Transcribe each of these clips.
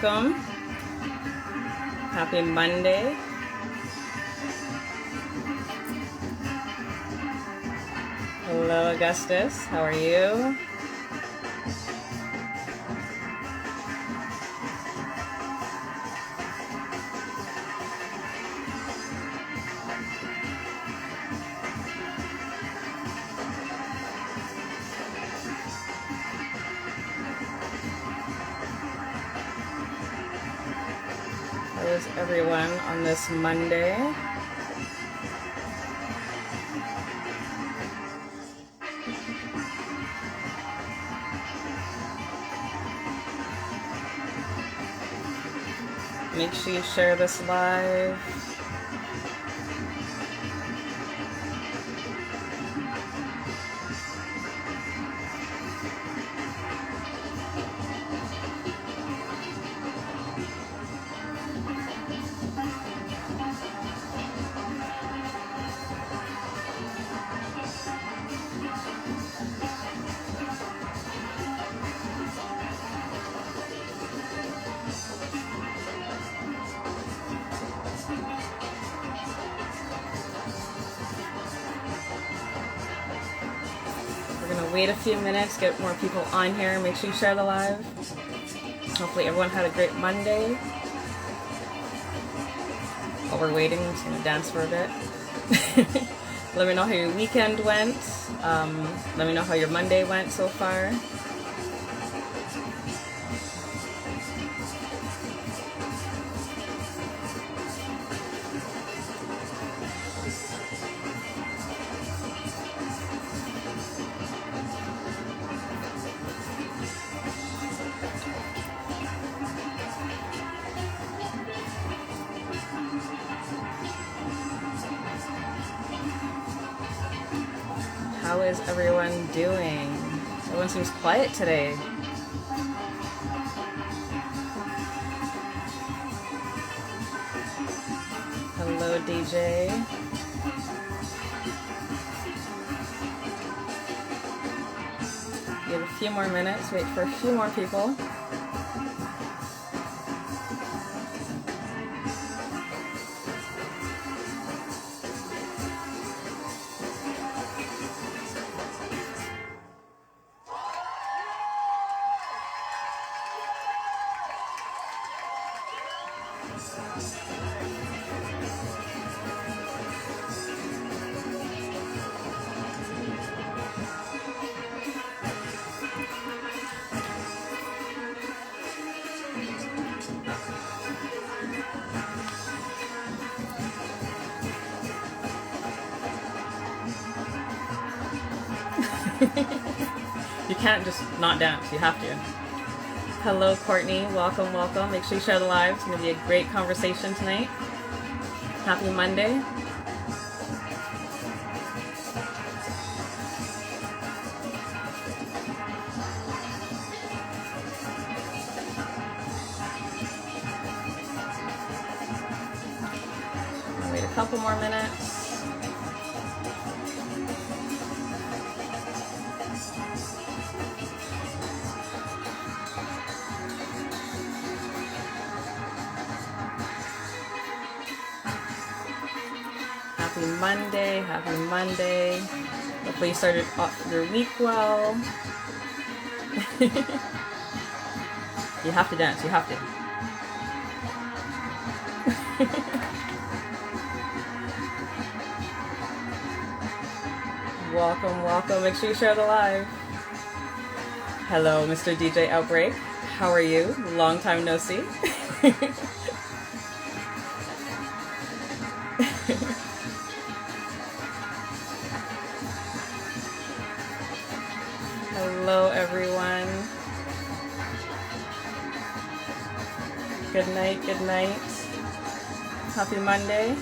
welcome. Happy Monday. Hello, Augustus. How are you? How is everyone on this Monday? Make sure you share this live. Wait a few minutes, get more people on here. Make sure you share the live. Hopefully everyone had a great Monday. While we're waiting, I'm just going to dance for a bit. Let me know how your weekend went. Let me know how your Monday went so far. How is everyone doing? Everyone seems quiet today. Hello, DJ. Give a few more minutes, wait for a few more people. You can't just not dance, you have to. Hello, Courtney. Welcome, welcome. Make sure you share the live. It's going to be a great conversation tonight. Happy Monday. I'll wait a couple more minutes. Happy Monday, happy Monday. Hopefully you started off your week well. You have to dance, you have to. Welcome, welcome. Make sure you share the live. Hello, Mr. DJ Outbreak. How are you? Long time no see. Hello, everyone. Good night, good night. Happy Monday.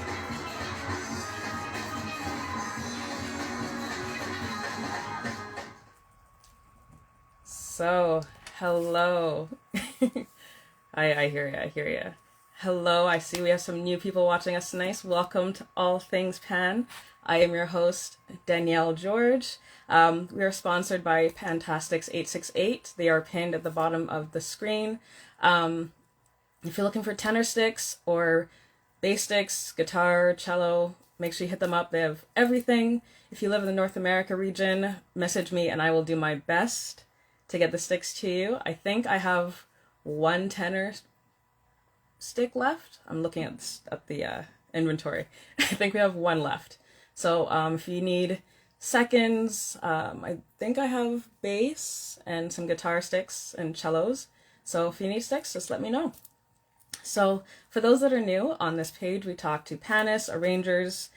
So, hello. I hear ya, I hear ya. Hello, I see we have some new people watching us tonight. Welcome to All Things Pan. I am your host, Danielle George. We are sponsored by Pantastics 868. They are pinned at the bottom of the screen. If you're looking for tenor sticks or bass sticks, guitar, cello, make sure you hit them up. They have everything. If you live in the North America region, message me and I will do my best to get the sticks to you. I think I have one tenor stick left. I'm looking at the inventory. I think we have one left. So if you need seconds, I think I have bass and some guitar sticks and cellos. So if you need sticks, just let me know. So for those that are new, on this page we talk to panists, arrangers,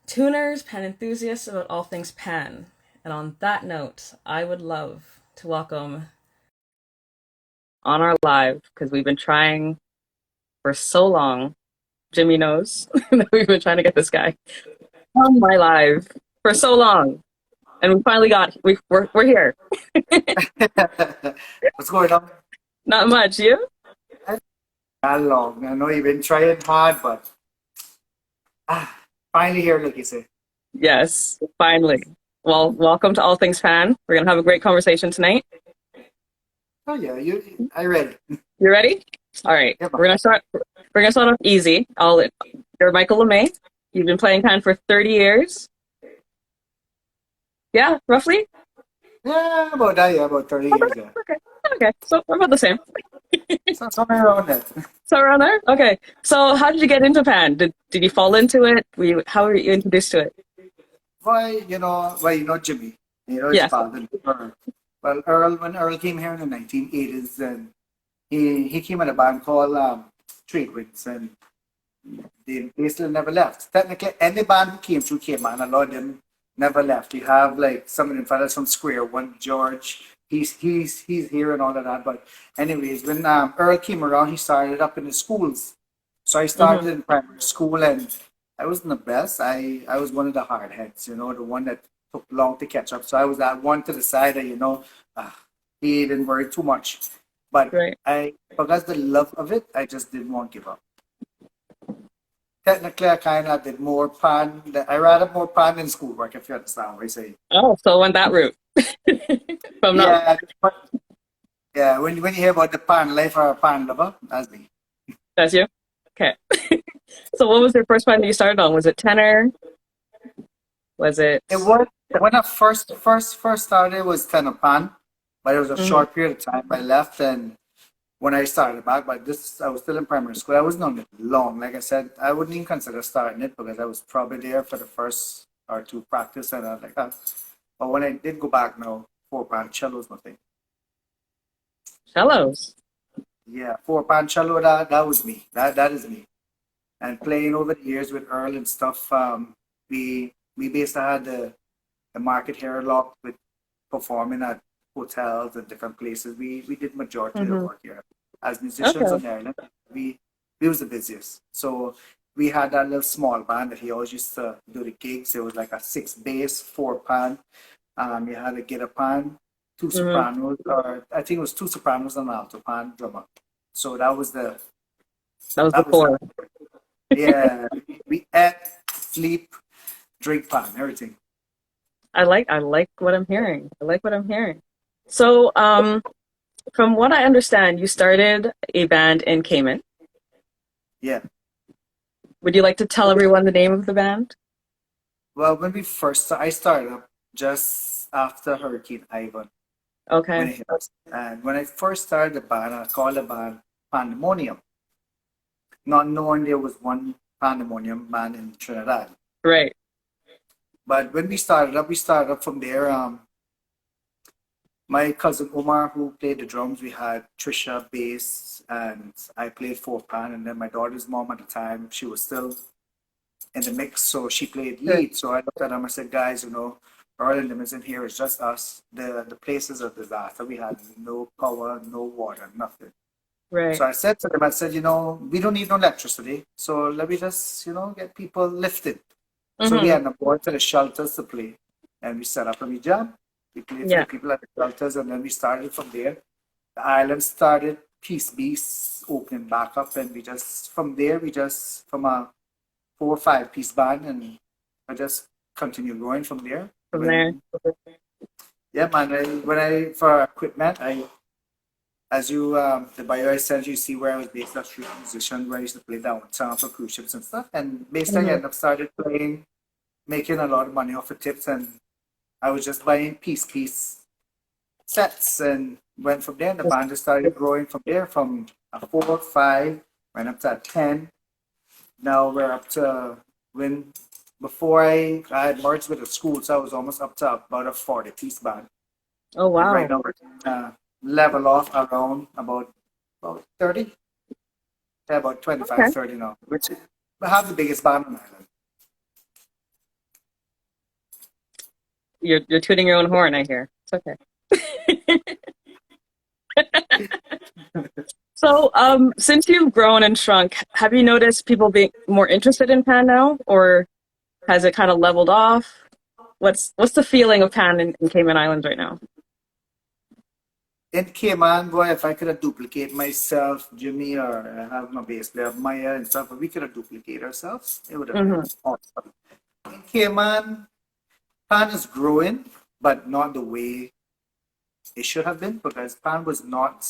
tuners, pan enthusiasts about all things pan. And on that note, I would love to welcome on our live, because we've been trying for so long. Jimmy knows that we've been trying to get this guy on my live for so long. And we finally we're here. What's going on? Not much, you? Not long. I know you've been trying hard, but finally here, like you say. Yes, finally. Well, welcome to All Things Pan. We're gonna have a great conversation tonight. Oh yeah, I read. You ready? All right. Yeah, We're gonna start off easy. You're Michael Lemay. You've been playing pan for 30 years. Yeah, roughly? yeah, about that, yeah, about 30 years, yeah. Okay. Okay. So we're about the same. So somewhere around that. So around there? Okay. So how did you get into pan? Did you fall into it? How were you introduced to it? Why, Jimmy, his Yes. father, Earl. Well, when Earl came here in the 1980s, and he came in a band called Trade Winds, and they basically never left. Technically, any band who came through Cayman, a lot of them never left. You have like some of them fellas from Square One, George. He's here and all of that. But anyways, when Earl came around, he started up in the schools. So I started Mm-hmm. in primary school, and I wasn't the best. I was one of the hard heads, the one that took long to catch up. So I was that one to the side that he didn't worry too much. But Right. because the love of it, I just didn't want to give up. Technically, I kind of did more pan. I rather more pan than schoolwork, if you understand what I say. Oh, so I went that route. If I'm not, Yeah, yeah. When you hear about the pan life or a pan lover, that's me. that's you? Okay. So what was your first pan that you started on? Was it tenor? Was it? It was when I first started. It was tenor pan, but it was a Mhm. short period of time. I left, and when I started back, but this I was still in primary school. I wasn't on it long. Like I said, I wouldn't even consider starting it because I was probably there for the first or two practice and like that. But when I did go back now, four pan cello is my thing. Cellos. Yeah, four pan cello. That was me. That is me. And playing over the years with Earl and stuff, we basically had the market here a lot with performing at hotels and different places. We did majority of the Mm-hmm. work here as musicians Okay. on the island. We was the busiest. So we had that little small band that he always used to do the gigs. It was like a six bass, four pan. You had a guitar pan, two Mm-hmm. sopranos, or I think it was two sopranos and an alto pan drummer. So That was that was that. before. Yeah, we ate, sleep, drink pan, everything. I like what I'm hearing. I like what I'm hearing. So, from what I understand, you started a band in Cayman. Yeah. Would you like to tell everyone the name of the band? Well, I started up just after Hurricane Ivan when Okay. it hit us. And when I first started the band, I called the band Pandemonium, not knowing there was one Pandemonium band in Trinidad. Right. But when we started up from there. My cousin Omar, who played the drums, we had Trisha bass, and I played four pan. And then my daughter's mom at the time, she was still in the mix, so she played Right. lead. So I looked at them, I said, guys, Earl and them isn't here, it's just us. The place is a disaster. We had no power, no water, nothing. Right. So I said to them, I said, we don't need no electricity. So let me just, get people lifted. So we Mm-hmm. had going to the shelters to play. And we set up and we jam. We played for the Yeah. people at the shelters, and then we started from there. The island started, Peace Beasts opening back up, and from there, from a 4 or 5 piece band, and I just continued going from there. From there. Yeah, man, for equipment, as you the bio I sent you, see where I was based as a street musician, where I used to play downtown for cruise ships and stuff. And basically, I Hmm. ended up started playing, making a lot of money off of tips, and I was just buying piece sets and went from there. And the band just started growing from there, from a 4, 5, went up to a 10. Now we're up to when before I had merged with the school, so I was almost up to about a 40-piece band. Oh, And right wow. now we're level off around about 30, yeah, about 25, Okay. 30 now, which we have the biggest band on island. You're tooting your own horn, I hear. It's okay. So, since you've grown and shrunk, have you noticed people being more interested in pan now, or has it kind of leveled off? What's the feeling of pan in Cayman Islands right now? In Cayman, boy, if I could have duplicate myself, Jimmy, or have my bass player, Maya, and stuff, if we could have duplicate ourselves, it would have been Hmm. awesome. In Cayman, pan is growing, but not the way it should have been because pan was not,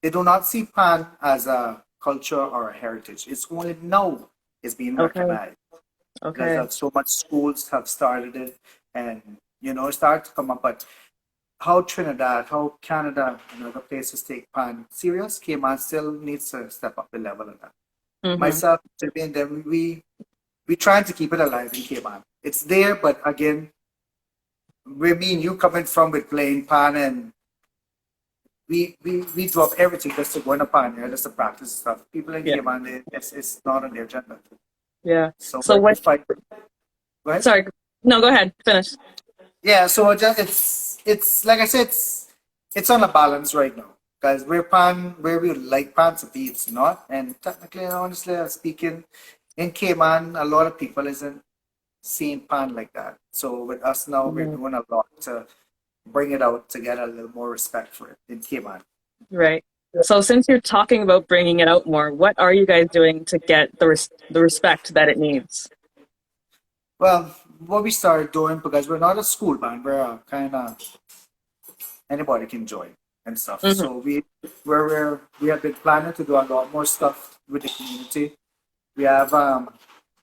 they do not see pan as a culture or a heritage. It's only now it's being Okay. recognized because Okay. of so much schools have started it and it started to come up. But how Trinidad, how Canada, and other places take pan serious, Cayman still needs to step up the level of that. Hmm. Myself, Jimmy, and then we trying to keep it alive in Cayman. It's there, but again, we mean you coming from with playing pan and we drop everything just to go in a pioneer, just to practice stuff. People in Yeah. Cayman, it's not on their agenda. Yeah. So So we what? fight. Go ahead. Sorry. No, go ahead. Finish. Yeah, so just, it's like I said, it's on a balance right now because where we like pan to be, it's not. And technically, honestly speaking, in Cayman, a lot of people isn't seeing pan like that. So with us now, we're Mhm. doing a lot to bring it out to get a little more respect for it in Cayman. Right. So since you're talking about bringing it out more, what are you guys doing to get the respect that it needs? Well, what we started doing because we're not a school band, we're a kind of anybody can join and stuff. Hmm. So we have been planning to do a lot more stuff with the community. We have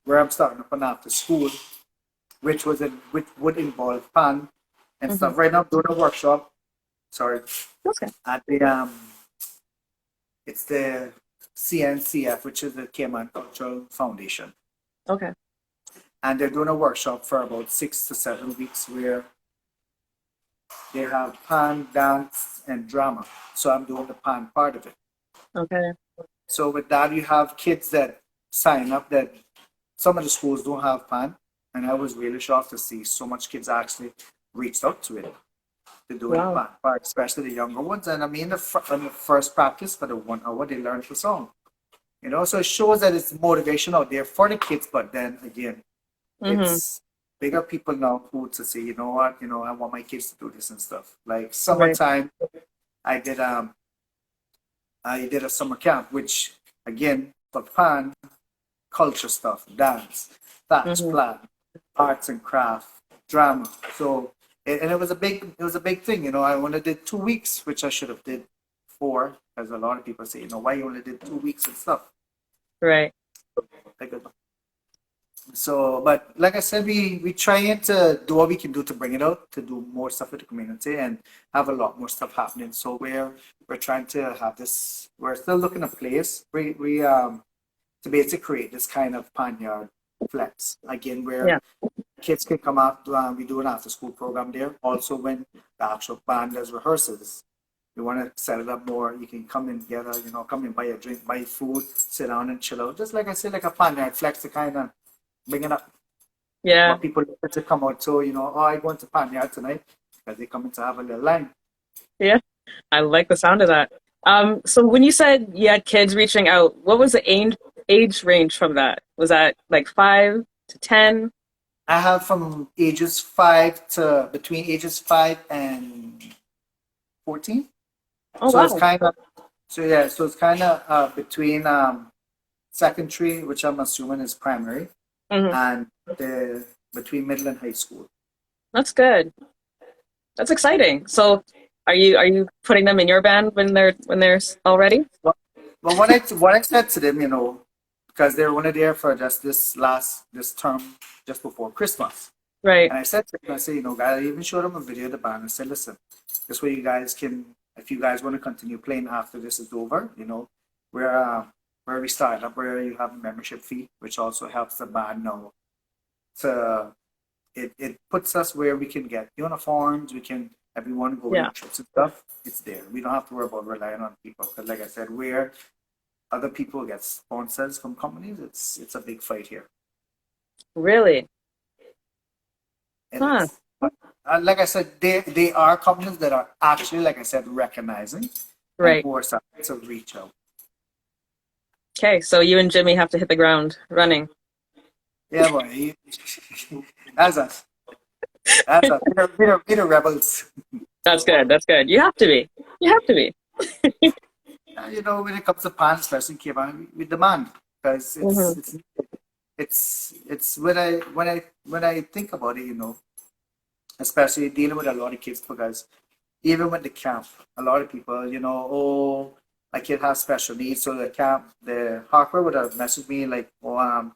where I'm starting up an after school, which would involve pan and Hmm. stuff. Right now, I'm doing a workshop. Sorry, Okay. at the it's the CNCF, which is the Cayman Cultural Foundation, Okay. and they're doing a workshop for about 6 to 7 weeks where they have pan, dance, and drama. So I'm doing the pan part of it. Okay. So with that, you have kids that sign up that some of the schools don't have pan, and I was really shocked to see so much kids actually reached out to it to do the Wow. pan part, especially the younger ones. And I mean, in the first practice for the 1 hour, they learned the song. So it shows that it's motivation out there for the kids. But then again, Hmm. it's bigger people now who to say, you know what, I want my kids to do this and stuff. Like Right. summertime, I did I did a summer camp, which again for pan, culture stuff, dance, thatch, Hmm. plan, arts and craft, drama. So and it was a big thing. I only did 2 weeks, which I should have did 4, because a lot of people say, why you only did 2 weeks and stuff. Right. Like, so, but like I said, we trying to do what we can do to bring it out, to do more stuff with the community, and have a lot more stuff happening. So we're trying to have this. We're still looking at a place. We to basically create this kind of panyard flex again, where Yeah. kids can come out. We do an after school program there. Also, when the actual band does rehearsals, you want to set it up more. You can come in together. Come in, buy a drink, buy food, sit down and chill out. Just like I said, like a panyard flex to kind of bring it up Yeah. what people like to come out. So, I go into Panyard tonight because they come in to have a little line. Yeah. I like the sound of that. So when you said you had kids reaching out, what was the age range from that? Was that like 5 to 10? I have from ages 5 to between ages 5 and 14. Oh, So it's wow. kind of, so it's kind of between secondary, which I'm assuming is primary, Hmm. and the between middle and high school. That's good. That's exciting. So Are you putting them in your band when they're all ready? Well, well, what I said to them, because they were only there for just this term just before Christmas. Right. And I said to them, I said, guys, I even showed them a video of the band. I said, listen, this way you guys can, if you guys want to continue playing after this is over, where we started up, where you have a membership fee, which also helps the band know to, it puts us where we can get uniforms, if we want to go Yeah. on trips and stuff, it's there. We don't have to worry about relying on people. Because like I said, where other people get sponsors from companies, it's a big fight here. Really? It Huh. is. But like I said, they are companies that are actually, like I said, recognizing and Right. who are starting to reach out. Okay, so you and Jimmy have to hit the ground running. Yeah, boy. That's us. That's us. We're the rebels. That's good. That's good. You have to be. You have to be. When it comes to pan, especially in Cayman, we demand because Hmm. it's when I think about it, especially dealing with a lot of kids because even with the camp, a lot of people, oh, my kid has special needs, so the Harper would have messaged me like, oh,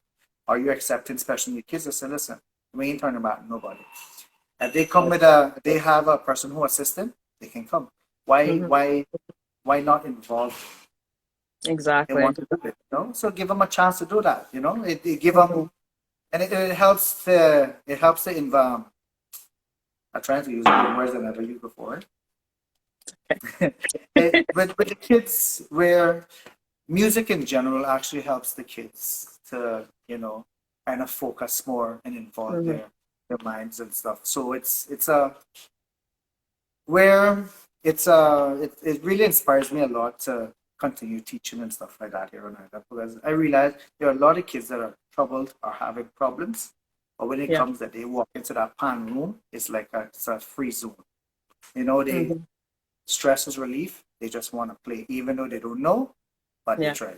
are you accepting special needs kids? I said, listen, we ain't turning back nobody. If they come they have a person who assists them, they can come. Why, Hmm. why, why not involve they Exactly. want to do it, So give them a chance to do that, It give Hmm. them, and it helps the environment. I'm trying to use the words that I've never used before. With the kids, where music in general actually helps the kids to, kind of focus more and involve Hmm. their minds and stuff. So it's a where it really inspires me a lot to continue teaching and stuff like that here on Earth because I realize there are a lot of kids that are troubled or having problems, but when it Yeah. comes that they walk into that pan room, it's a free zone. They Hmm. stress is relief. They just want to play, even though they don't know, but they Yeah. try.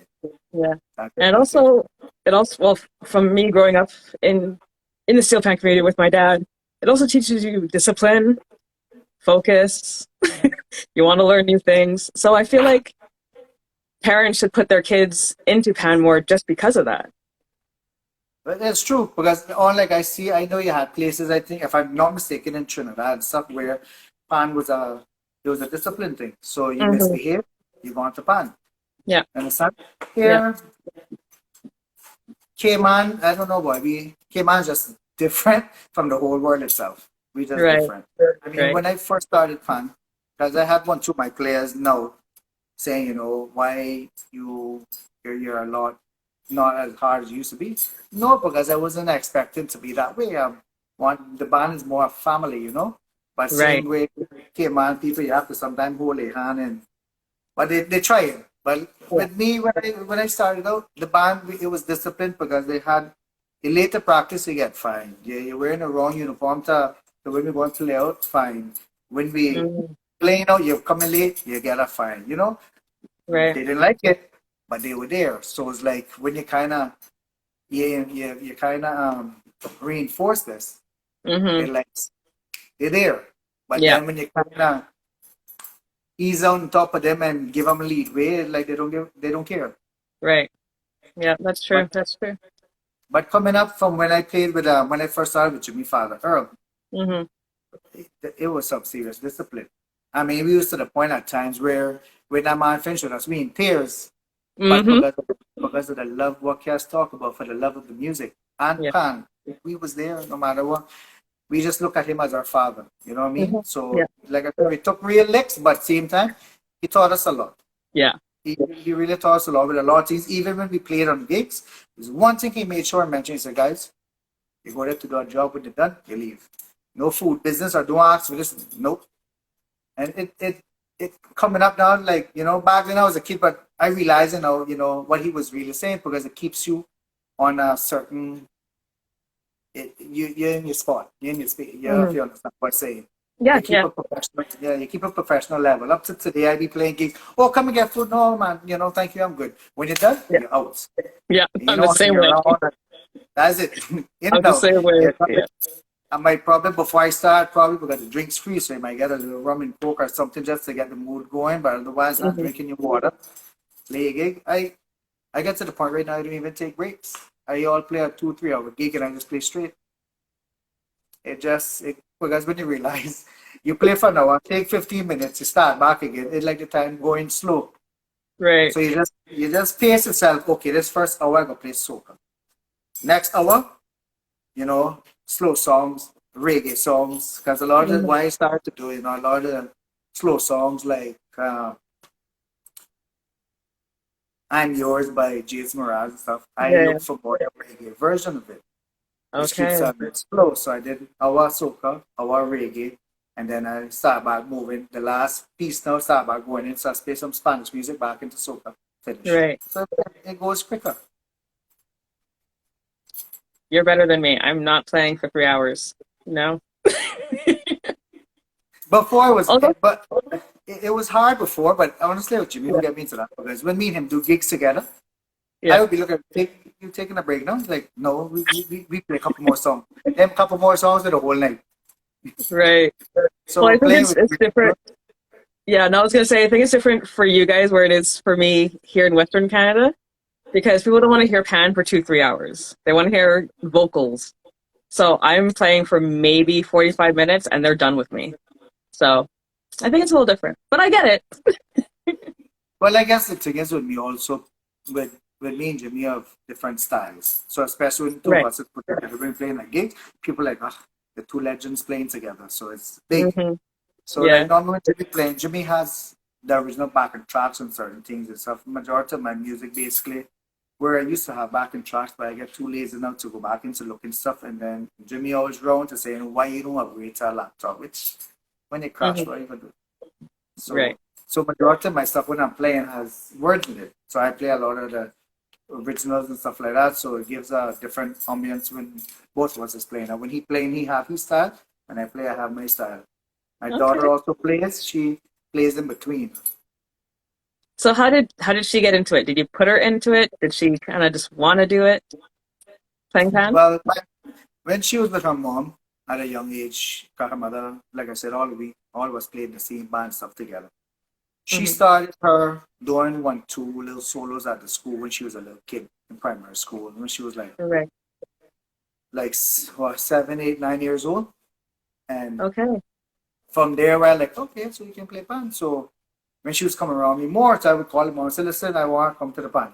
Yeah. That's And that's it. it also, well, from me growing up in the steel pan community with my dad, it also teaches you discipline, focus. You want to learn new things. So I feel like parents should put their kids into pan more just because of that. But that's true because all like I know you had places. I think if I'm not mistaken in Trinidad and stuff where pan was it was a discipline thing. So you Hmm. misbehave, you go on to pan. Yeah. Understand? Yeah. Here, Cayman, I don't know why Cayman's just different from the whole world itself. We just Right. different. I mean, Right. when I first started pan, because I had one two of my players now saying, why you're a lot not as hard as you used to be. No, because I wasn't expecting to be that way. The band is more a family, But Right. same way, Cayman people, you have to sometimes hold a hand but they try it. But Yeah. with me, when I started out, the band it was disciplined because they had you late to practice, you get fined. You're wearing the wrong uniform to when we want to lay out, fine. When we Hmm. playing out, you're coming late, you get a fine. Right. They didn't like it, but they were there. So it's like when you kind of you kind of reinforce this, Hmm. they like they're there. But Yeah. then when you kind of ease on top of them and give them a lead way, like they don't care. Right. Yeah. That's But true. That's true. coming up from when I played with when I first started with Jimmy Father Earl, Hmm. it was some serious discipline. I mean, we used to the point at times where when that man finished with us, we in tears, but Hmm. because of the love what Cass talk about for the love of the music and Yeah. Pan, we was there no matter what. We just look at him as our father. You know what I mean? Hmm. So Yeah. like I said, we took real licks, but same time, he taught us a lot. Yeah. He really taught us a lot with a lot of things. Even when we played on gigs, there's one thing he made sure I mentioned. He said, guys, you go there to do a job when you're done, you leave. No food business or don't ask for this. Nope. And it coming up now, like, back then I was a kid, but I realize, what he was really saying because it keeps you on a certain, you're in your spot, you're in your space, if Hmm. you understand what I'm saying. Yeah. Yeah. You keep a professional level. Up to today, I be playing gigs. Oh, come and get food. No, man, thank you, I'm good. When you're done, Yeah. you're out. Yeah. You I'm the know, and same you're way. around. That's it. In I'm and the out. same way. Yeah, Yeah. And my problem before I start, probably because the drink's free, so you might get a little rum and coke or something just to get the mood going. But otherwise, not Hmm. drinking your water. Play a gig. I get to the point right now I don't even take breaks. I all play a 2 3 hour gig and I just play straight. Because when you realize you play for an hour, take 15 minutes, you start back again. It's like the time going slow. Right. So you just pace yourself. Okay, this first hour I go play soca. Next hour, slow songs, reggae songs. Because a lot of Hmm. why I started to do a lot of slow songs like "I'm Yours" by Jason Mraz and stuff. I Yeah. look for more of a reggae version of it, which keeps Okay. a bit slow. So I did our soca, our reggae, and then I start back moving. The last piece now start back going in, so I play some Spanish music back into soca, finish. Right. So it goes quicker. You're better than me. I'm not playing for 3 hours. No. Before it was, Although, but it was hard before. But honestly, with Jimmy, who yeah, get me into that because when me and him do gigs together, I yeah, would be looking, you taking a break now? He's like, no, we play a couple more songs. Them couple more songs for the whole night. right. Well, So I think playing it's with it's different. Yeah, no, I was gonna say I think it's different for you guys where it is for me here in Western Canada because people don't want to hear Pan for 2 3 hours. They want to hear vocals. So I'm playing for maybe 45 minutes and they're done with me. So I think it's a little different, but I get it. well, I guess the thing is with me also, with me and Jimmy have different styles. So especially when the two of Right. us is put together, when playing a gig, people are like, ah, the two legends playing together. So it's big. Hmm. So like Yeah. normally when Jimmy playing, Jimmy has the original backing tracks and certain things and stuff. Majority of my music basically where I used to have backing tracks, but I get too lazy now to go back into looking stuff. And then Jimmy always round to saying, why you don't upgrade to a laptop? Which when it crash, Hmm. what are you gonna do? So Right. so majority of my stuff when I'm playing has words in it. So I play a lot of the originals and stuff like that. So it gives a different ambience when both of us is playing. Now when he playing, he have his style, and I play, I have my style. My daughter Okay. also plays. She plays in between. So how did she get into it? Did you put her into it? Did she kind of just want to do it? Playing Pan? Well, when she was with her mom at a young age, got her mother, like I said, all of us played the same band stuff together. She Hmm. started her doing 1 2 little solos at the school when she was a little kid in primary school. When she was Right. like 7 8 9 years old, and Okay. from there we're like, okay, so you can play band. So when she was coming around me more, so I would call her mom and say, listen, I want to come to the band.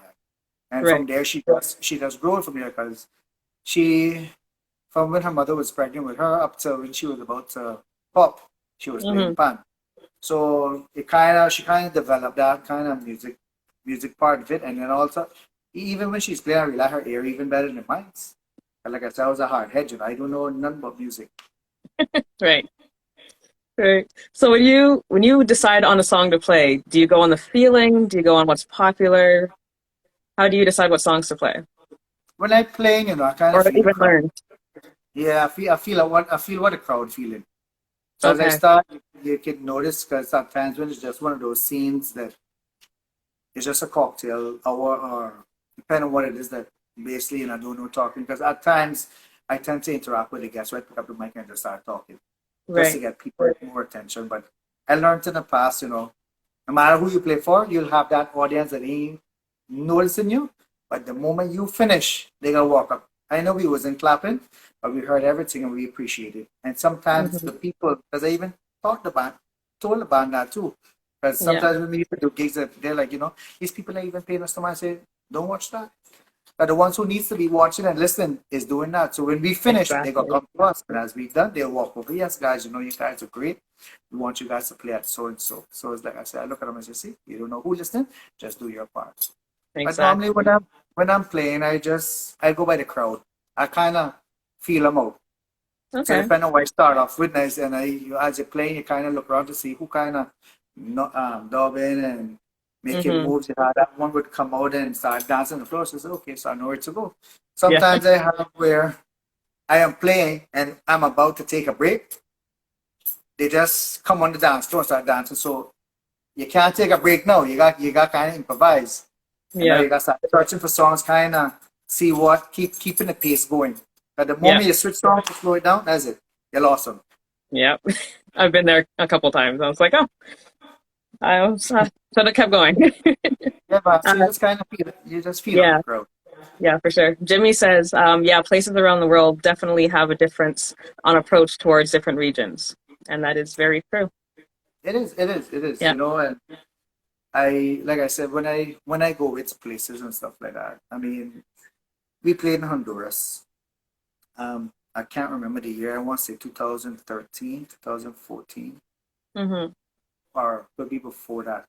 And Right. from there she does grow from there because she from when her mother was pregnant with her up to when she was about to pop, she was playing Hmm. band. So she kind of developed that kind of music part of it, and then also even when she's playing, I realize her ear even better than mine. And like I said, I was a hard head, I don't know nothing about music. Right. Right. So when you decide on a song to play, do you go on the feeling? Do you go on what's popular? How do you decide what songs to play? When I play, I kind of Or feel the even crowd. learn? Yeah, I feel what the crowd feeling. So as I Okay. start, you can notice because sometimes when it's just one of those scenes that it's just a cocktail hour or depending on what it is that basically and I don't know talking because at times I tend to interact with the guests, so I pick up the mic and just start talking just to Right. get people more attention. But I learned in the past, no matter who you play for, you'll have that audience that ain't noticing you. But the moment you finish, they gonna walk up. I know we wasn't clapping, but we heard everything and we appreciate it. And sometimes Hmm. the people, because I even told the band that too. Because Yeah. sometimes when we do gigs, they're like, these people are even paying us to I say, don't watch that. But the ones who needs to be watching and listening is doing that. So when we finish, they gonna Exactly. come to us, and as we done, they'll walk over. Yes, guys, you guys are great. We want you guys to play at so and so. So it's like I said, I look at them and say, see, you don't know who listening, just do your part. But normally Exactly. when I'm playing, I go by the crowd. I kind of feel them out. So Okay. depending on what I start off with, nice, and as you're playing, you kind of look around to see who kind of dub in and making Hmm. moves. That one would come out and start dancing on the floor. So I say, okay, so I know where to go. Yeah. Sometimes I have where I am playing and I'm about to take a break. They just come on the dance floor and start dancing. So you can't take a break now. You got kind of improvise. And now Yeah. you got to start searching for songs, kind of see what keeping the pace going. But the Yeah. moment you switch songs to slow it down, that's it. You lost them. Yep. I've been there a couple times. I was like, oh, I was, should have kept going. Yeah, but uh, so you just kind of feel it. You just feel on the yeah, crowd. yeah, for sure. Jimmy says, yeah, places around the world definitely have a difference on approach towards different regions. And that is very true. It is, it is, it is. Yeah. And I like I said when I go with places and stuff like that. I mean, we played in Honduras. I can't remember the year. I want to say 2013, 2014, Hmm. or could be before that.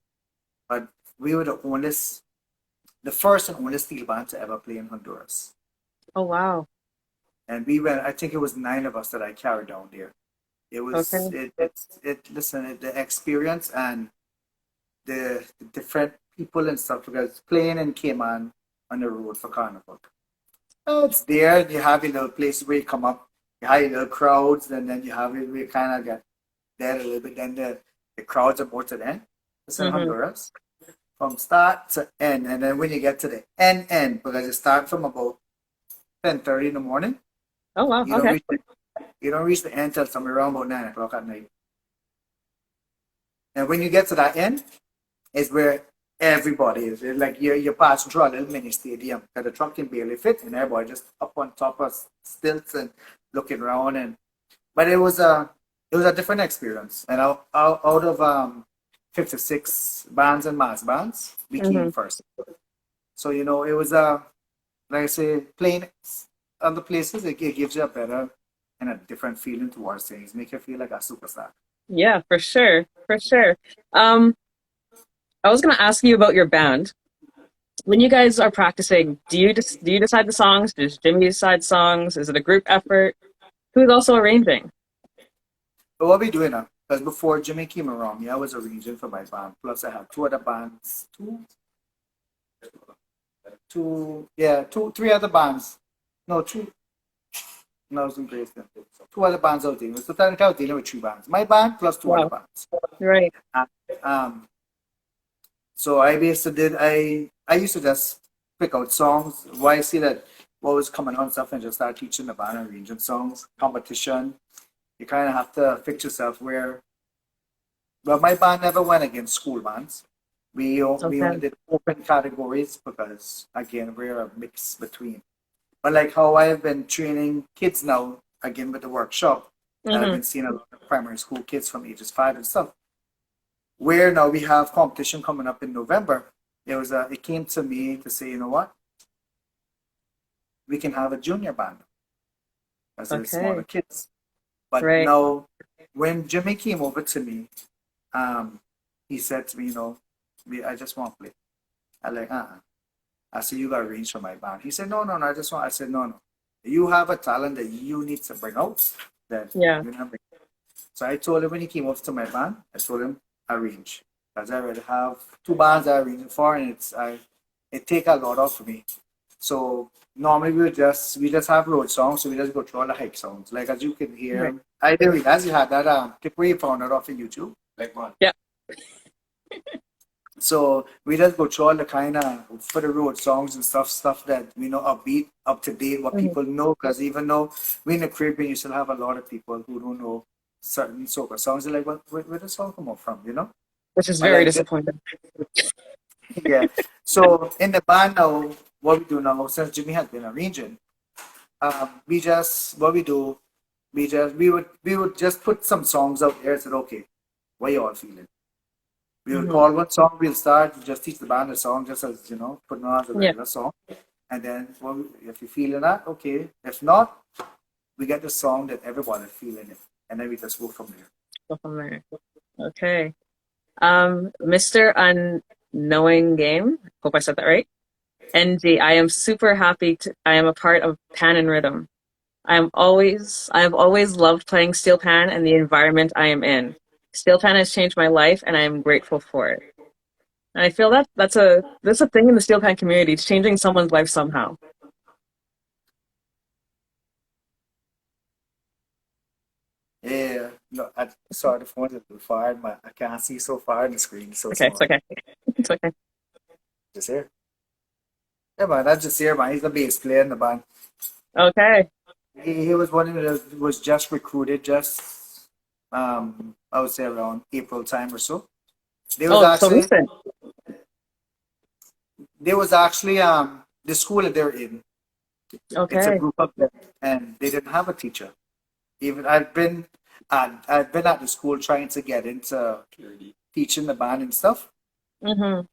But we were the first and only steel band to ever play in Honduras. Oh, wow. And we went. I think it was nine of us that I carried down there. It was Okay. it. Listen, the experience and the different people and stuff because playing in Cayman on the road for Carnival. It's there. You have your little places where you come up, you have your little crowds, and then you have it where you kind of get there a little bit. Then the crowds are more to the end. It's in Hmm. Honduras from start to end, and then when you get to the end, because you start from about 10:30 in the morning, Oh, wow. you don't Okay. reach the, you don't reach the end till somewhere around about 9 o'clock at night. And when you get to that end, is where everybody is. It's like you're passing through a little mini stadium that the truck can barely fit, and everybody just up on top of stilts and looking around. And but it was a different experience. And out of 56 bands and mass bands, we came Hmm. first. So it was like I say, playing other places. It gives you a better and a different feeling towards things. Make you feel like a superstar. Yeah, for sure. For sure. Um, I was gonna ask you about your band. When you guys are practicing, do you decide the songs? Does Jimmy decide songs? Is it a group effort? Who's also arranging? But what we doing now? Because before Jimmy came around, I was arranging for my band. Plus, I had two other bands, three other bands. No, two. No, I was in Dresden. Two other bands I was dealing with. So technically, I was dealing with three bands. My band plus two other Wow. bands. Right. Uh, Um, so I basically did. I used to just pick out songs. Why I see that what was coming on stuff and just start teaching the band and arranging songs. Competition. You kind of have to fix yourself where. Well, my band never went against school bands. We only Okay. did open categories because again we're a mix between. But like how I've been training kids now again with the workshop, and I've Hmm. been seeing a lot of primary school kids from ages 5 and stuff. Where now we have competition coming up in November. It came to me to say, you know what, we can have a junior band as a smaller Okay. kids. But Right. now, when Jimmy came over to me, um, he said to me, I just want to play. I like, I said, you got to arrange for my band. He said, no, no, no, I just want. I said, no, no. You have a talent that you need to bring out. Then Yeah. you know. So I told him when he came over to my band, I told him arrange because I already have two bands I arranged for, and it take a lot off me. So normally we just have road songs, so we just go through all the hike songs. Like as you can Right. hear, I didn't realize you had that clip where you found it off on YouTube. Like what? Yeah. So we just go through all the kind of for the road songs and stuff that we know upbeat, up to date, what Hmm. people know. Because even though we in the Caribbean, you still have a lot of people who don't know certain soca songs. They're like, where does song come from? Which is Or very like, disappointing. yeah. So in the band now, what we do now, since Jimmy has been arranging, we just what we do, we would just put some songs out there and said, okay, what you all feeling? We would Hmm. call one song, we'll start, just teach the band a song just as, put it on as a Yeah. regular song. And then if you're feeling that, okay. If not, we get the song that everybody feeling it. And then we just go from there. Go from there. Okay. Mr. Unknowing Game. Hope I said that right. NG. I am super happy I am a part of Pan and Rhythm. I have always loved playing steel pan and the environment I am in. Steel pan has changed my life and I am grateful for it. And I feel that that's a thing in the steel pan community. It's changing someone's life somehow. Yeah, no, I saw the phone a little far, but I can't see so far in the screen, so Okay, it's small. okay. It's okay. Just here. Yeah, man, that's just here, man. He's the bass player in the band. Okay. he was one of the was just recruited just I would say around April time or so. There was Oh, so actually recent. there was actually the school that they're in. It's a Okay. group of them, and they didn't have a teacher. Even I've been at the school trying to get into teaching the band and stuff, Mm-hmm.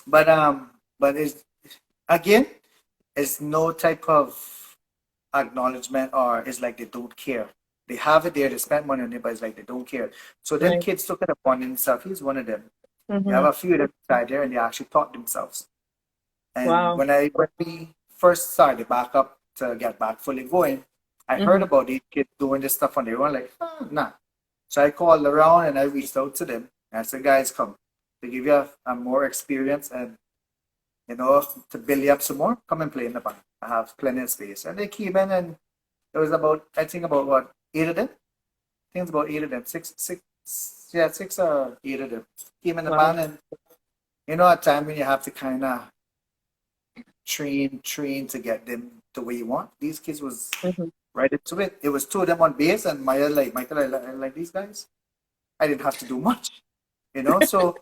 but it's again, it's no type of acknowledgement or it's like they don't care. They have it there, they spend money on it, but it's like they don't care. So then Right. kids took it upon themselves. He's one of them. You have Mm-hmm. a few of them inside there and they actually taught themselves. And Wow. when we first started back up to get back fully going, I heard Mm-hmm. about these kids doing this stuff on their own, like, oh, nah. So I called around and I reached out to them. And I said, guys, come to give you a more experience and to build you up some more, come and play in the band. I have plenty of space. And they came in and there was about I think about what, eight of them? I think it's about eight of them. Six yeah, six or eight of them. Came in the Wow. band and at time when you have to kinda train to get them the way you want. These kids was Mm-hmm. right into it. It was two of them on bass and Maya like Michael I like these guys. I didn't have to do much. So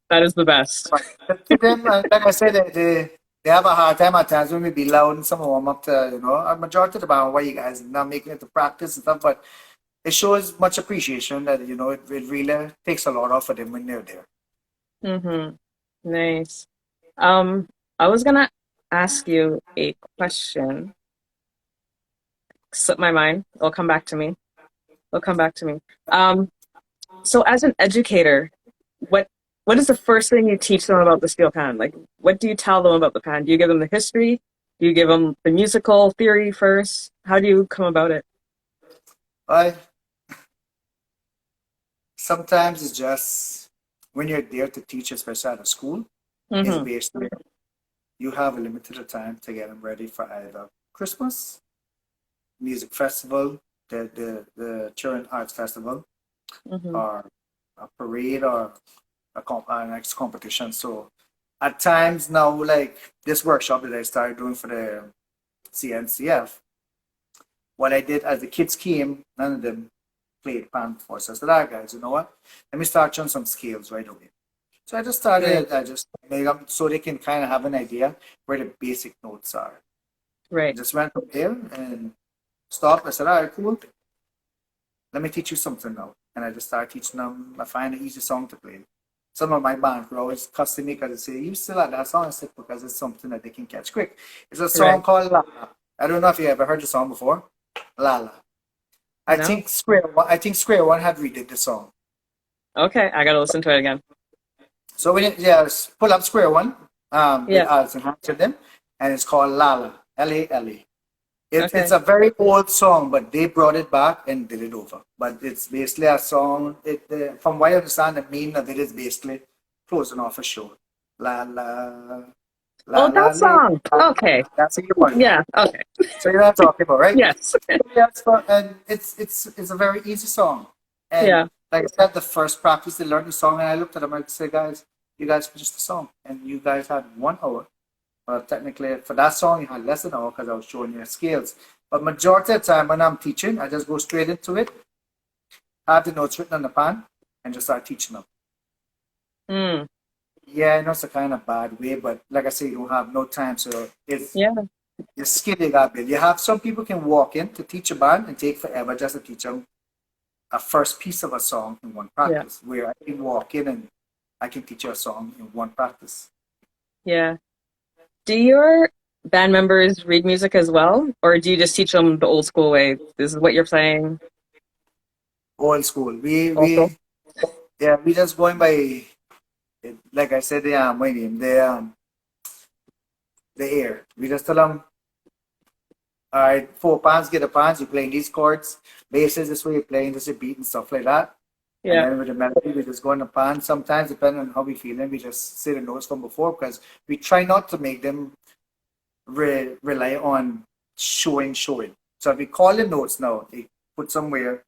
That is the best. but to them, like I said, they have a hard time at times when we be loud and some warm up to, a majority of the time why you guys not making it to practice and stuff, but it shows much appreciation that, it really takes a lot off of them when they're there. Mm-hmm. Nice. Um, I was gonna ask you a question. Slip my mind. It'll come back to me. It'll come back to me. Um, so as an educator, what what is the first thing you teach them about the steel pan? Like, what do you tell them about the pan? Do you give them the history? Do you give them the musical theory first? How do you come about it? I Sometimes it's just when you're there to teach, especially at a school, is Mm-hmm. basically you have a limited time to get them ready for either Christmas, music festival, the Children Arts Festival, Mm-hmm. or a parade or a next competition. So at times now, like this workshop that I started doing for the CNCF, what I did as the kids came, none of them played pan before. So I said, all right, guys, you know what? Let me start on some scales right away. So Right. I just made up so they can kind of have an idea where the basic notes are. I Right. just went from there and stopped. I said, all right, cool. Let me teach you something now. And I just started teaching them. I find an easy song to play. Some of my band were always cussing me because they say, you still like that song? I said, because it's something that they can catch quick. It's a song Right. called Lala. I don't know if you ever heard the song before. Lala. No? I think Square One had redid the song. Okay, I gotta listen to it again. So when pull up Square One, with Yeah. Alison Hanson them, and it's called Lala. Lala. It's Okay. a very old song, but they brought it back and did it over. But it's basically a song. From what I understand, the meaning of it is basically closing off a show. La la la Oh, la that la. song. Okay. That's what you want. Yeah. Okay. So you're not talking about, right? Yes. Yes, and it's a very easy song. And Yeah. like I said, the first practice they learned the song, and I looked at them and I said, guys, you guys finished the song, and you guys had 1 hour. Well, technically, for that song, you had less than an hour because I was showing you scales. But majority of the time when I'm teaching, I just go straight into it, have the notes written on the pan, and just start teaching them. Mm. Yeah, I know it's a kind of bad way, but like I say, you don't have no time, so it's Yeah. the skill you got built. You have some people can walk in to teach a band and take forever just to teach them a first piece of a song in one Yeah. practice, where I can walk in and I can teach you a song in one practice. Yeah. Do your band members read music as well, or do you just teach them the old school way? This is what you're playing. Old school. Also. We just going by, like I said, my name, the air. We just tell them, all right, 4 pounds, get a pounds, you're playing these chords, basses, this way you're playing, this is a beat and stuff like that. And Yeah. then with the melody, we just go in the pan. Sometimes, depending on how we feeling, we just say the notes from before because we try not to make them rely on showing. So if we call the notes now, they put somewhere,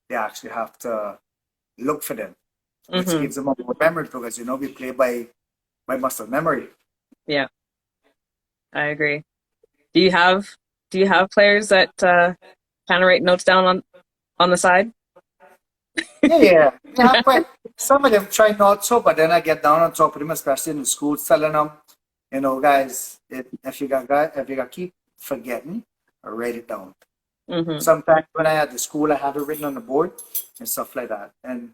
they actually have to look for them, which Mm-hmm. gives them a more memory because we play by muscle memory. Yeah. I agree. Do you have Do you have players that kind of write notes down on the side? Yeah. Yeah, quite, some of them try not so, but then I get down on top of them, especially in the school, telling them, guys, if you got keep forgetting, write it down. Mm-hmm. Sometimes when I had the school, I have it written on the board and stuff like that. And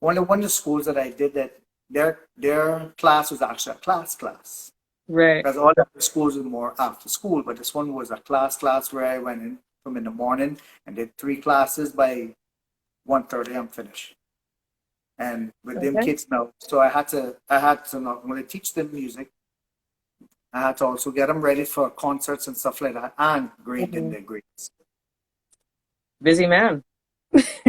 one of the schools that I did that their class was actually a class. Right. Because all the other schools were more after school, but this one was a class where I went in from in the morning and did 3 classes by 1:30 I'm finished. And with them Okay. kids now, so I had to not only teach them music, I had to also get them ready for concerts and stuff like that and grade them Hmm. their grades. Busy man.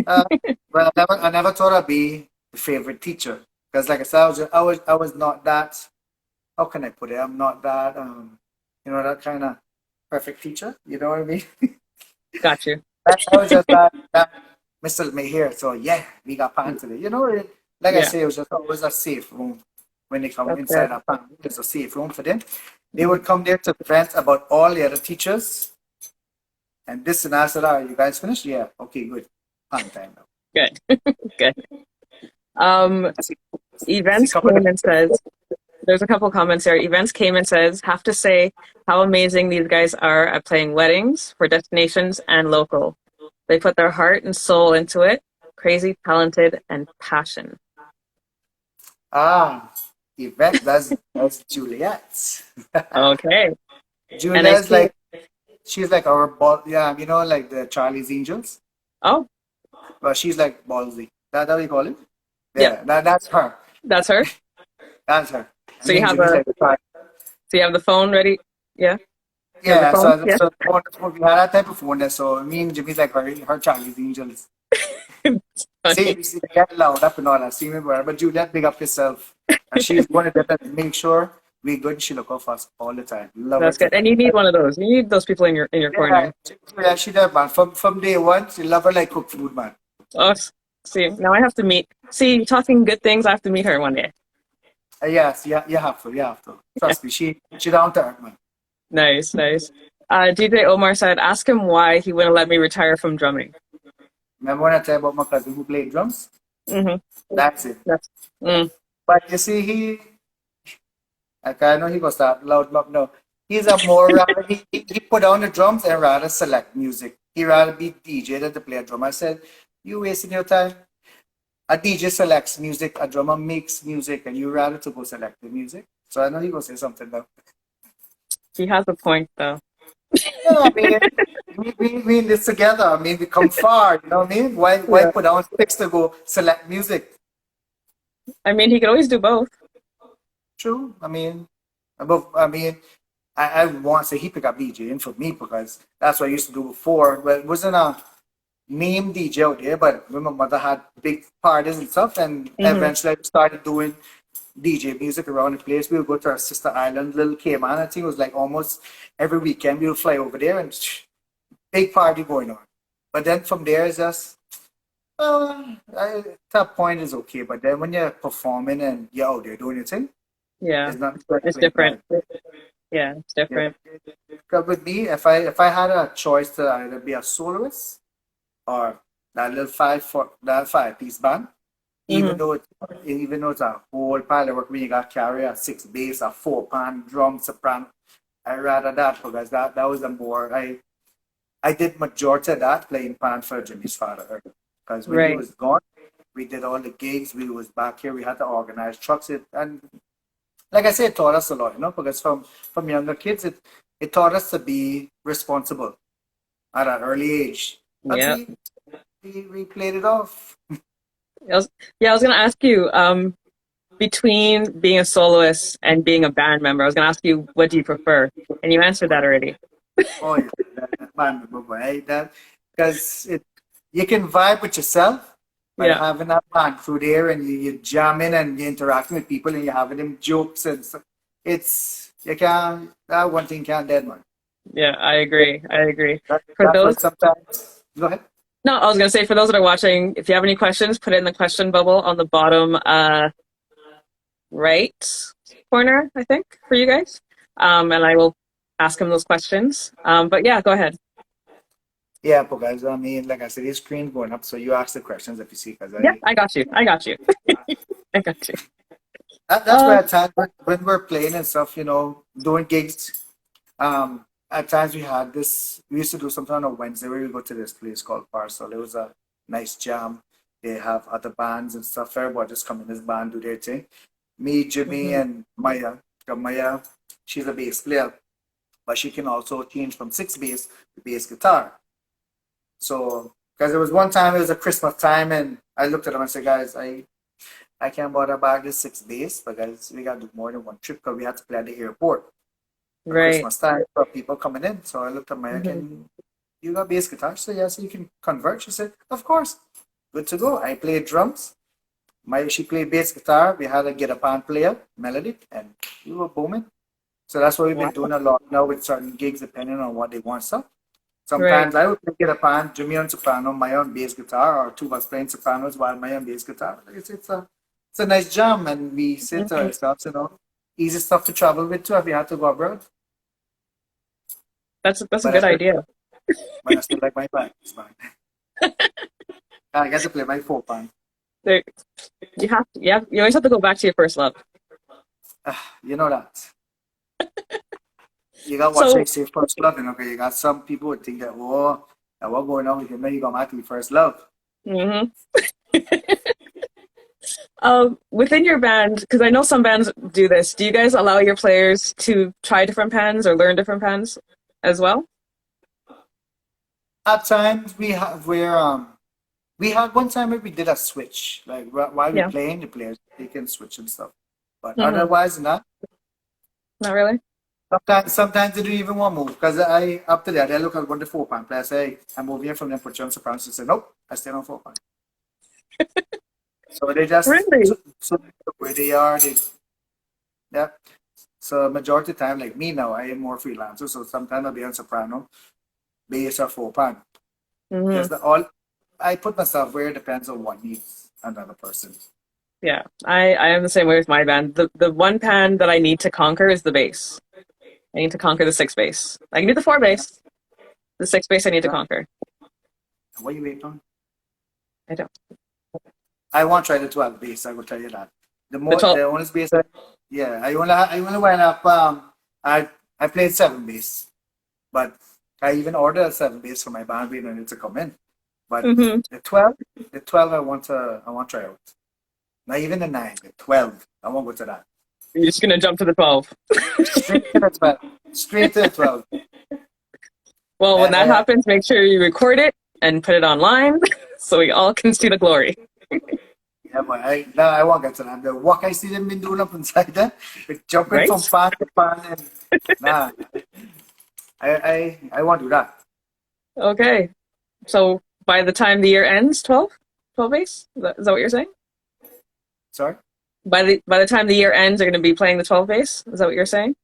Uh, well, I never thought I'd be the favorite teacher because, like I said, I was not that. How can I put it? I'm not that, that kind of perfect teacher. You know what I mean? Got you. I was just that Mr. Lemay here. So yeah, we got pan today. Like I Yeah, say, it was just always a safe room when they come that's inside good. our pan. It's a safe room for them. They would come there to vent about all the other teachers and this and that. I said, "Are you guys finished? Yeah. Okay, good. Pan time now." Good. Good. Um, See, see, Events couple of came and says, there's a couple comments here. Events came and says, have to say how amazing these guys are at playing weddings for destinations and local. They put their heart and soul into it. Crazy, talented, and passion. Ah, Yvette, that's Juliet. Okay. And I Juliet's see. like she's like our ball, yeah, like the Charlie's Angels. Oh, But she's like ballsy. That how you call it? yep. Yeah, that's her. That's her. That's her. And So me you and have Julie's a like the Charlie. so you have the phone ready? Yeah. You have the Yeah, phone? Yeah. so we had that type of phone there. So me and Jimmy's like her Charlie's Angels. It's See, funny. we see they get loud up and all that. See me, but Juliet, big up yourself. And she's one of them that make sure we good. She look out for us all the time. Love her That's to good. And you need one of those. You need those people in your Yeah, corner. she does, man. From day one, she love her like cook food, man. Oh, see, now I have to meet. See, talking good things, I have to meet her one day. Yes, yeah, you have to. Trust me, she down to earth, man. Nice, nice. DJ Omar said, ask him why he wouldn't let me retire from drumming. Remember when I tell you about my cousin who played drums? Mm-hmm. That's it. That's, mm, But you see, like I know he goes start loud, but no, he's a more rather he put down the drums and rather select music. He rather be DJ than to play a drum. I said, you wasting your time. A DJ selects music, a drummer makes music, and you rather to go select the music. So I know he gonna say something though. he has a point, though. Yeah, I mean, we in this together. I mean, we come far. You know what I mean? Why Yeah. put down sticks to go select music? I mean, he could always do both. True. I want to say he pick up DJing for me because that's what I used to do before. But it wasn't a name DJ out there, but when my mother had big parties and stuff, and Hmm. eventually I started doing DJ music around the place. We would go to our sister island, little Cayman. I think it was like almost every weekend we would fly over there and big party going on. But then from there, it's just, that point is okay. But then when you're performing and you're out there doing your thing, Yeah, it's not like it's playing different. live. Yeah, it's Yeah. different. Because with me, if I had a choice to either be a soloist or that 5-piece band, Hmm. even though it's a whole pile of work when you got to carry a 6 bass, a 4-pan drum, soprano, I rather that because that was the more I did majority of that playing pan for Jimmy's father. Because when he Right. was gone, we did all the gigs. We was back here. We had to organize trucks. And like I said, it taught us a lot, because from younger kids, it taught us to be responsible at an early age. And Yeah. we played it off. Yeah, I was gonna ask you, between being a soloist and being a band member, I was gonna ask you, what do you prefer? And you answered that already. Oh yeah, that man, right? That because you can vibe with yourself by Yeah. having that band through there, and you jamming and you're interacting with people, and you're having them jokes and stuff. It's you can't that one thing can't dead man. Yeah, I agree. I agree. For That's those, what sometimes. Go ahead. no, I was gonna say for those that are watching, if you have any questions, put it in the question bubble on the bottom right corner, I think, for you guys. And I will ask him those questions. But yeah, go ahead. Yeah, because I mean, like I said, his screen going up, so you ask the questions if you see, because Yeah, I got you. I got you. I got you. that's where Uh, at times when we're playing and stuff, doing gigs. At times we had this. We used to do something on a Wednesday where we go to this place called Parcel. It was a nice jam. They have other bands and stuff. Everybody just come in this band, do their thing. Me, Jimmy, mhm. and Maya. Maya, she's a bass player, but she can also change from six bass to bass guitar. So, because there was one time, it was a Christmas time, and I looked at them and said, guys, I can't bother about this six days because we got to do more than one trip because we had to play at the airport for Right. Christmas time for people coming in. So I looked at Maya, Mhm. can you got bass guitar? She said, yes, you can convert. She said, of course. Good to go. I played drums. She played bass guitar. We had a get a band player, melody, and we were booming. So that's what we've been Wow. doing a lot now with certain gigs, depending on what they want. So Right. sometimes I would get a band, Jimmy on soprano, my own bass guitar, or two of us playing sopranos while my own bass guitar. It's a nice jam, and we sit to Mhm. ourselves, easy stuff to travel with too if you have to go abroad. That's a But I good still, idea. but I still like my band. It's fine. I get to play my four band. There, you always have to go back to your first love. You know that. You got what they So, say first love, okay? You got some people who think that, oh, and what going on with him, then you got back to your first love. mhm. Within your band, because I know some bands do this, do you guys allow your players to try different pans or learn different pans as well? At times we had one time where we did a switch, like while we Yeah. playing, the players they can switch and stuff. But Hmm. otherwise, not. Not really. Sometimes they don't even want to move because I up to that I look at what the four pan player say. I'm moving from them for John Sopranos and say nope, I stay on four pan. So they just Really? so where they are. Yeah. So majority of the time, like me now, I am more freelancer. So sometimes I'll be on soprano, bass or four pan. Hmm. Just all I put myself where it depends on what needs another person. Yeah. I am the same way with my band. The one pan that I need to conquer is the bass. I need to conquer the six bass. I can do the four Yeah. bass. The six bass I need to Yeah. conquer. What you waiting on? I don't. I won't try the 12 bass. I will tell you that. The 12. The only bass, yeah, I only went up. I played seven bass, but I even ordered a seven bass for my band. We don't need to come in. But Hmm. the 12, the 12, I want to try out. Not even the nine, the 12. I won't go to that. You're just gonna jump to the 12. Straight to the 12. Straight to the 12. Well, when And that happens, make sure you record it and put it online so we all can see the glory. yeah, but no, I won't get to that. The work I see them been doing up inside there, with jumping Right? from pan to pan, and nah, I won't do that. Okay. So by the time the year ends, 12? 12 base? Is that what you're saying? Sorry. By the time the year ends, you're going to be playing the 12 base? Is that what you're saying?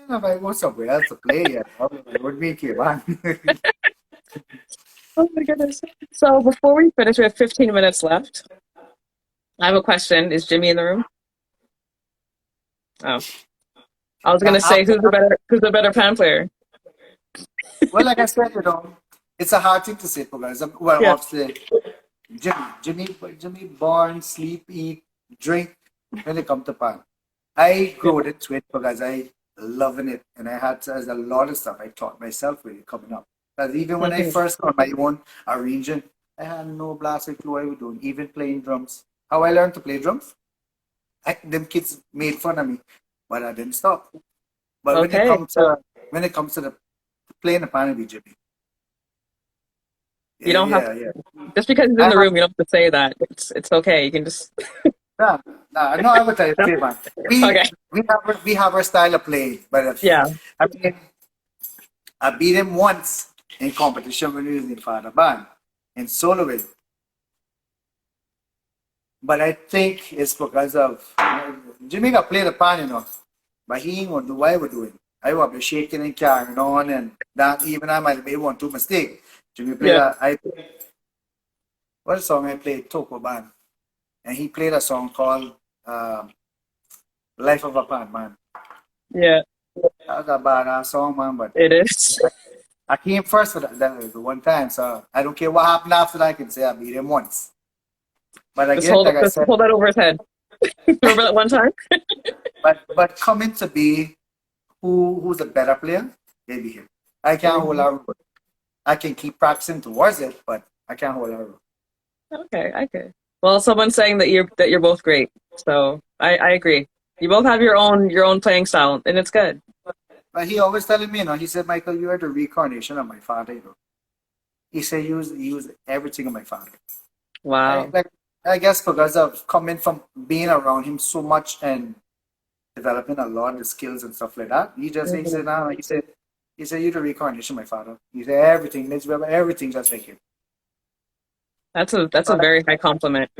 If I go somewhere else to play, yeah, it would be Cayman. Oh my goodness. So before we finish, we have 15 minutes left. I have a question. Is Jimmy in the room? Oh, I was going Now, to say who's the better pan player? well, like I said, it's a hard thing to say because, well, Yeah. obviously, Jimmy born, sleep, eat, drink when it comes to pan. I Yeah. grew into it because I loving it, and I had there's a lot of stuff I taught myself with it coming up. Because even when I Mhm. first got my own arranging, I had no blasted clue what I was doing, even playing drums. How I learned to play drums, them kids made fun of me, but I didn't stop. But Okay. when it comes to the playing the piano, be Jimmy. You Yeah, don't have yeah, yeah. just because he's I in the have room, you don't have to say that. It's okay. You can just nah, nah, no, I would tell you, no? play man. We Okay. we have our style of play, but Yeah. I mean, I beat him once in competition when he was in Father Band in soloing. But I think it's because of Jimmy got play the pan, but he ain't gonna do what I was doing. I was be shaking and carrying on, and that even I might be one two mistake. Jimmy played Yeah. what song I played Toko Band, and he played a song called um, "Life of a Pan Man." Yeah. That was a badass song, man. But It is. I came first for the one time, so I don't care what happened after that. I can say I beat him once. But again, like I Just said, hold that over his head. Remember that one time? but coming to be who's a better player, maybe him. I can't hold out. I can keep practicing towards it, but I can't hold out. Okay, okay. Well, someone's saying that you're both great, so I agree. You both have your own playing style, and it's good. But he always telling me, he said, Michael, you are the reincarnation of my father. He said he was everything of my father. Wow. I guess because of coming from being around him so much and developing a lot of the skills and stuff like that. He said, nah, he said, you're the reincarnation of my father. He said everything, everything just like him. That's a very high compliment.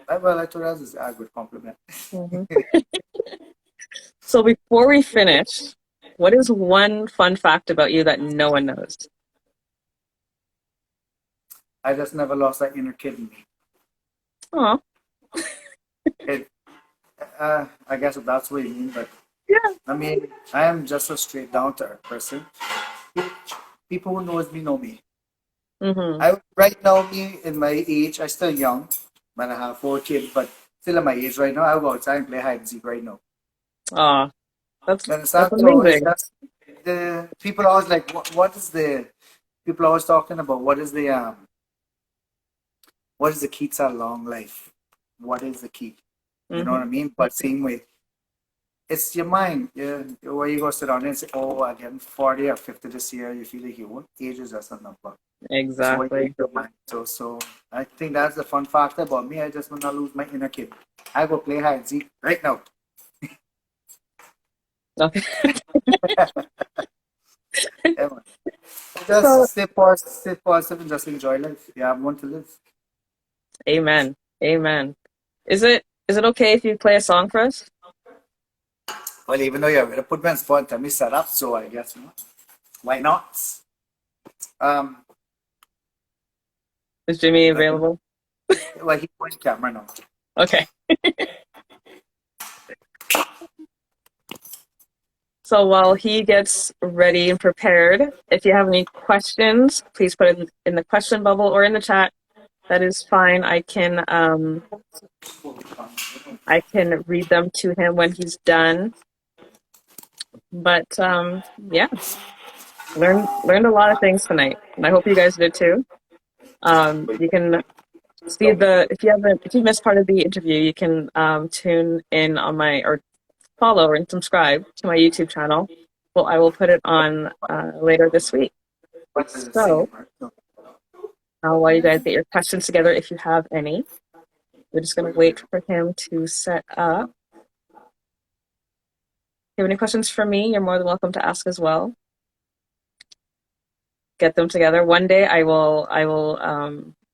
Well, I thought that was a good compliment. Mm-hmm. So before we finish, what is one fun fact about you that no one knows? I just never lost that inner kid in me. Oh, I guess that's what you mean, but yeah. I mean, I am just a straight down to earth person. People who knows me know me. Mm-hmm. Right now, me in my age, I still young, but I have 4 kids, but still at my age right now, I go outside and play hide and seek right now. Oh, That's amazing. it's just the people always like, what is the people always talking about? What is the key to a long life? What is the key? You know what I mean? But same way, it's your mind. Yeah, where you go sit down and say, "Oh, I'm getting 40 or 50 this year." You feel like you won't. Age is just a number. Exactly. So I think that's the fun factor about me. I just want to lose my inner kid. I go play hide and seek right now. Okay. Yeah, just stay positive, and just enjoy life. Yeah, I want to live. Amen. Amen. Is it okay if you play a song for us? Well, even though you're going to put me on spot, tell me set up, so I guess why not? Um, Is Jimmy available? well, he's on camera now. Okay. So while he gets ready and prepared, if you have any questions, please put it in the question bubble or in the chat. That is fine. I can read them to him when he's done. But yeah, learned a lot of things tonight, and I hope you guys did too. You can see if you missed part of the interview, you can tune in on or follow and subscribe to my YouTube channel. Well, I will put it on later this week. So while you guys get your questions together, if you have any, we're just going to wait for him to set up. If you have any questions for me, you're more than welcome to ask as well. Get them together. One day I will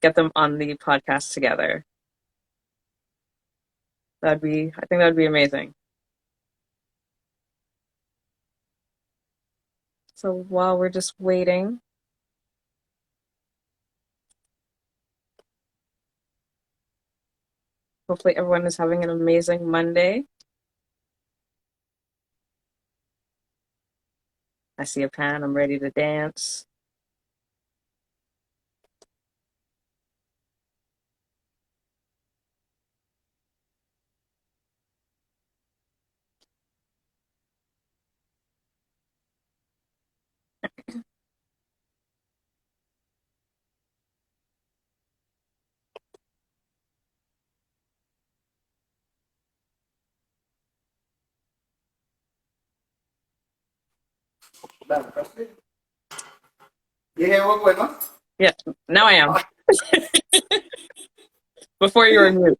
get them on the podcast together. I think that'd be amazing. So while we're just waiting, hopefully everyone is having an amazing Monday. I see a pan. I'm ready to dance. You hear what going on? Yeah, now I am. Before you were mute.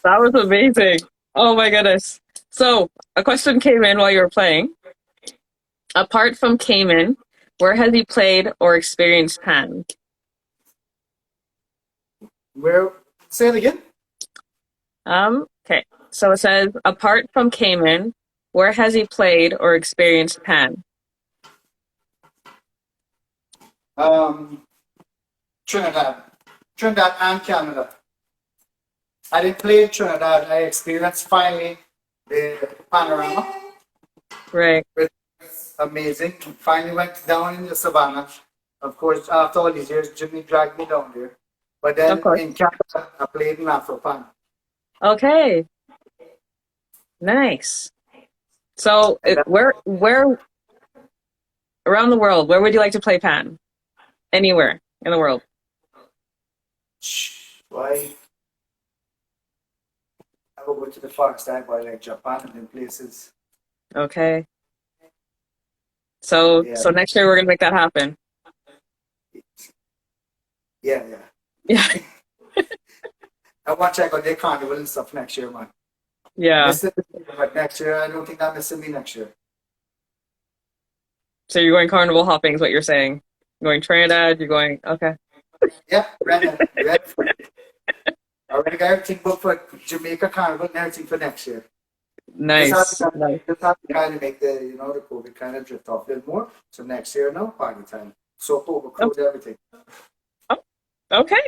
That was amazing. Oh my goodness. So, a question came in while you were playing. Apart from Cayman, where has he played or experienced Pan? Where? Say it again. Okay. So it says, apart from Cayman, where has he played or experienced Pan? Um, Trinidad and Canada. I didn't play in Trinidad. I experienced finally the panorama. Right. It's amazing. Finally went down in the savannah. Of course, after all these years, Jimmy dragged me down there. But Of then course. in Canada, I played in Afropan. Okay. Nice. So, And that, where around the world, where would you like to play Pan? Anywhere in the world. why? I will go to the farthest I buy like Japan and then places. Okay. So Yeah, so next year we're gonna make that happen. yeah. Yeah. I want to check out their carnival and stuff next year, man. Yeah. Miss it, but next year, I don't think I'm missing me next year. So you're going carnival hopping is what you're saying. You're going Trinidad, you're going okay. Yeah, ready. I already got everything booked for Jamaica Carnival and everything for next year. Nice. Nice. Just have to kind of make the COVID kind of drift off a little more. So next year, no party time. Soap over, clothes, everything. Oh, okay.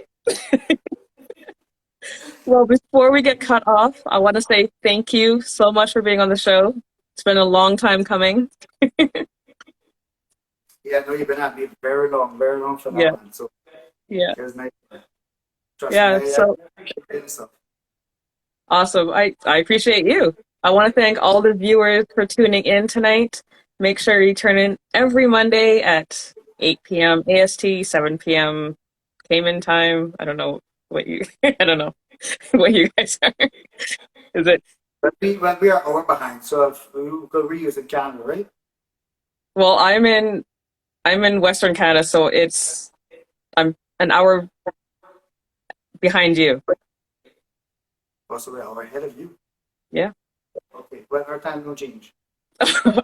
Well, before we get cut off, I want to say thank you so much for being on the show. It's been a long time coming. Yeah, no, you've been at me very long for that Yeah. one. So Yeah. it was nice. Trust Yeah. me, So awesome. I appreciate you. I want to thank all the viewers for tuning in tonight. Make sure you turn in every Monday at 8 p.m. AST, 7 p.m. Cayman time. I don't know what you, I don't know. what you guys are. Is it? When we are hour behind, so if we're using Canada, right? Well, I'm in Western Canada, so I'm an hour behind you. Also, we're hour ahead of you. Yeah. Okay, well, our time will change.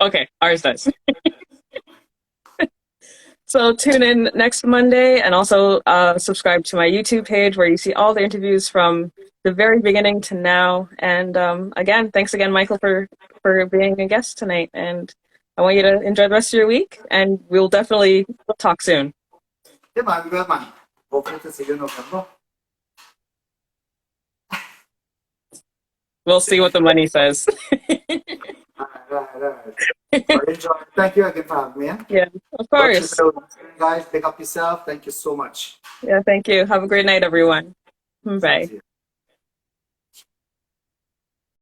Okay, ours does. So tune in next Monday and also subscribe to my YouTube page where you see all the interviews from the very beginning to now. And again, thanks again, Michael, for being a guest tonight. And I want you to enjoy the rest of your week, and we'll definitely talk soon. Yeah, man, we will, man. Hopefully to see you in November. We'll see what the money says. All right. Enjoy. Thank you again for having me. Yeah, of course. Guys, pick up yourself. Thank you so much. Yeah, thank you. Have a great night, everyone. Bye.